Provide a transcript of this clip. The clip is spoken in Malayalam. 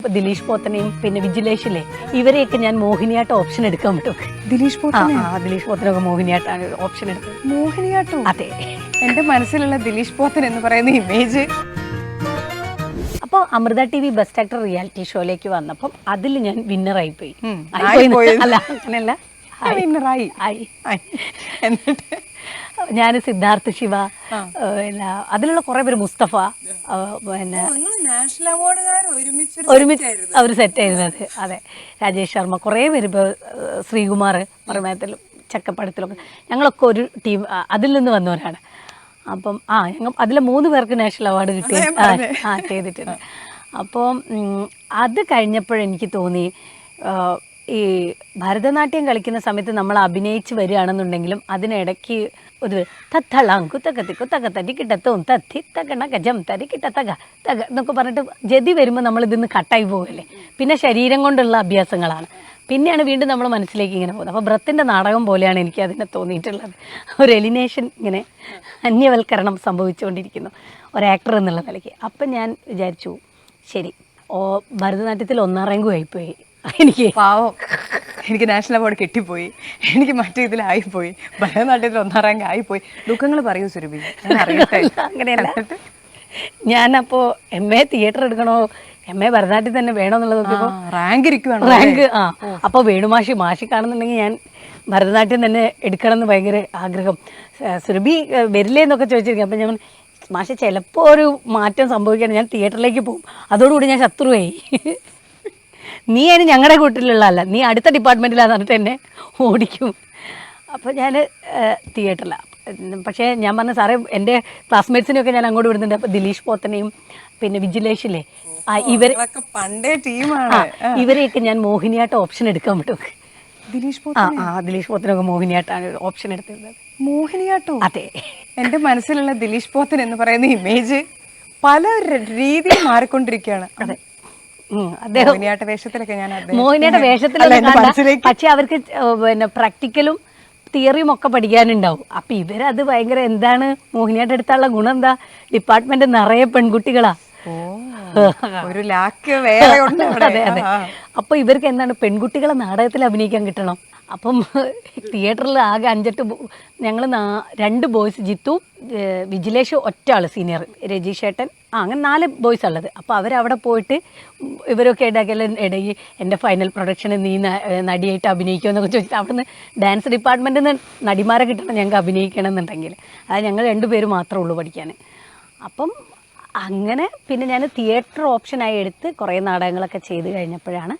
ദിലീഷ് പോത്തനെയും പിന്നെ വിജിലേഷില്ലേ ഇവരെയൊക്കെ ഞാൻ മോഹിനിയാട്ടം ഓപ്ഷൻ എടുക്കാൻ പറ്റും. ദിലീഷ് ദിലീഷ് പോത്തനൊക്കെ മോഹിനിയാട്ടാണ് ഓപ്ഷൻ എടുത്തത്. മോഹിനിയാട്ടോ? അതെ. എന്റെ മനസ്സിലുള്ള ദിലീഷ് പോത്തൻ എന്ന് പറയുന്ന ഇമേജ്. അപ്പോൾ Amrita T V best actor reality ഷോയിലേക്ക് വന്നപ്പം അതിൽ ഞാൻ വിന്നറായി പോയി. അല്ല അങ്ങനെയല്ല, വിന്നറായി. എന്നിട്ട് ഞാൻ സിദ്ധാർത്ഥ ശിവ, അതിലുള്ള കുറെ പേര്, മുസ്തഫ, പിന്നെ ഒരുമിച്ച് അവർ സെറ്റ് ചെയ്യുന്നത്. അതെ, രാജേഷ് ശർമ്മ, കുറേ പേര്, ഇപ്പോൾ ശ്രീകുമാർ മറുമേത്തിലും ചക്കപ്പടത്തിലൊക്കെ ഞങ്ങളൊക്കെ ഒരു ടീം അതിൽ നിന്ന് വന്നവരാണ്. അപ്പം ഞങ്ങൾ അതിലെ 3 പേർക്ക് നാഷണൽ അവാർഡ് ചെയ്തിട്ടുണ്ട്. അപ്പോൾ അത് കഴിഞ്ഞപ്പോഴെനിക്ക് തോന്നി, ഈ ഭരതനാട്യം കളിക്കുന്ന സമയത്ത് നമ്മൾ അഭിനയിച്ച് വരികയാണെന്നുണ്ടെങ്കിലും അതിനിടയ്ക്ക് ഒരു തത്തളാം കുത്തക്കത്തി കുത്തക്കത്തടി കിട്ടത്തും തത്തി തകണ ഗജം തരി കിട്ടത്തക തക എന്നൊക്കെ പറഞ്ഞിട്ട് ജതി വരുമ്പോൾ നമ്മൾ ഇതിന്ന് കട്ടായി പോകുമല്ലേ. പിന്നെ ശരീരം കൊണ്ടുള്ള അഭ്യാസങ്ങളാണ്, പിന്നെയാണ് വീണ്ടും നമ്മൾ മനസ്സിലേക്ക് ഇങ്ങനെ പോകുന്നത്. അപ്പോൾ ബ്രത്തിൻ്റെ നാടകം പോലെയാണ് എനിക്ക് അതിനെ തോന്നിയിട്ടുള്ളത്. ഒരു എലിനേഷൻ, ഇങ്ങനെ അന്യവൽക്കരണം സംഭവിച്ചുകൊണ്ടിരിക്കുന്നു ഒരു ആക്ടർ എന്നുള്ള നിലയ്ക്ക്. അപ്പം ഞാൻ വിചാരിച്ചു, ശരി, ഭരതനാട്യത്തിൽ 1ാം റാങ്കും ആയിപ്പോയി എനിക്ക്. പാവം, എനിക്ക് നാഷണൽ അവാർഡ് കിട്ടിപ്പോയി, എനിക്ക് മറ്റേ ഇതിലായിപ്പോയി, ഭരതനാട്യത്തിൽ 1ാം റാങ്ക് ആയിപ്പോയി. ദുഃഖങ്ങൾ പറയൂ സുരഭി, അറിയട്ടെ. അങ്ങനെയല്ല, ഞാനപ്പോൾ MA തിയേറ്റർ എടുക്കണോ MA ഭരതനാട്യം തന്നെ വേണോ എന്നുള്ളത് നോക്കിയപ്പോൾ റാങ്ക് അപ്പോൾ മാഷി കാണുന്നുണ്ടെങ്കിൽ ഞാൻ ഭരതനാട്യം തന്നെ എടുക്കണം എന്ന് ഭയങ്കര ആഗ്രഹം. സുരഭി വരില്ലേ എന്നൊക്കെ ചോദിച്ചിരിക്കും. അപ്പം ഞാൻ മാഷി ചിലപ്പോൾ ഒരു മാറ്റം സംഭവിക്കുകയാണ്, ഞാൻ തിയേറ്ററിലേക്ക് പോകും, അതോടുകൂടി ഞാൻ ശത്രുവായി. നീ അതിന് ഞങ്ങളുടെ കൂട്ടിലുള്ളതല്ല, നീ അടുത്ത ഡിപ്പാർട്ട്മെൻറ്റിലാന്ന് പറഞ്ഞിട്ട് എന്നെ ഓടിക്കും. അപ്പോൾ ഞാൻ തിയേറ്ററിലാണ്. പക്ഷേ ഞാൻ പറഞ്ഞ സാറേ, എൻ്റെ ക്ലാസ്മേറ്റ്സിനെയൊക്കെ ഞാൻ അങ്ങോട്ട് വിടുന്നുണ്ട്. അപ്പോൾ ദിലീഷ് പോത്തനെയും പിന്നെ വിജിലേഷില്ലേ പണ്ടേ ടീമാണ്, ഇവരെയൊക്കെ ഞാൻ മോഹിനിയാട്ടം ഓപ്ഷൻ എടുക്കാൻ പറ്റും. ദിലീഷ് പോത്തനൊക്കെ മോഹിനിയാട്ടാണ് ഓപ്ഷൻ എടുത്തിരുന്നത്. മോഹിനിയാട്ടോ? അതെ. എൻ്റെ മനസ്സിലുള്ള ദിലീഷ് പോത്തൻ എന്ന് പറയുന്ന ഇമേജ് പല രീതിയിൽ മാറിക്കൊണ്ടിരിക്കുകയാണ്. അതെ, മോഹിനിയാട്ട വേഷത്തിലൊക്കെ ഞാൻ മോഹിനിയാട്ട വേഷത്തിലൊക്കെ, പക്ഷെ അവർക്ക് പിന്നെ പ്രാക്ടിക്കലും തിയറിയും ഒക്കെ പഠിക്കാനുണ്ടാവും. അപ്പം ഇവരത് ഭയങ്കര, എന്താണ് മോഹിനിയാട്ടം എടുത്താലുള്ള ഗുണം എന്താ, ഡിപ്പാർട്ട്മെന്റ് നിറയെ പെൺകുട്ടികളാ. ഒരു ലാക്ക് വേറെ ഉണ്ട്. അതെ അതെ. അപ്പോൾ ഇവർക്ക് എന്താണ്, പെൺകുട്ടികളെ നാടകത്തിൽ അഭിനയിക്കാൻ കിട്ടണം. അപ്പം തിയേറ്ററിൽ ആകെ 5-8 ഞങ്ങൾ 2 ബോയ്സ്, ജിത്തു, വിജിലേഷ്, ഒറ്റ സീനിയർ രജീഷ് ഏട്ടൻ, അങ്ങനെ 4 ബോയ്സ് ഉള്ളത്. അപ്പോൾ അവരവിടെ പോയിട്ട് ഇവരൊക്കെ ഇടയിൽ എൻ്റെ ഫൈനൽ പ്രൊഡക്ഷന് നീ നടിയായിട്ട് അഭിനയിക്കുമോ എന്നൊക്കെ ചോദിച്ചിട്ട് അവിടുന്ന് ഡാൻസ് ഡിപ്പാർട്ട്മെൻറ്റിൽ നിന്ന് നടിമാരെ കിട്ടണം ഞങ്ങൾക്ക് അഭിനയിക്കണം എന്നുണ്ടെങ്കിൽ. അത് ഞങ്ങൾ 2 പേര് മാത്രമേ ഉള്ളൂ പഠിക്കാൻ. അപ്പം അങ്ങനെ പിന്നെ ഞാൻ തിയേറ്റർ ഓപ്ഷനായി എടുത്ത് കുറേ നാടകങ്ങളൊക്കെ ചെയ്ത് കഴിഞ്ഞപ്പോഴാണ്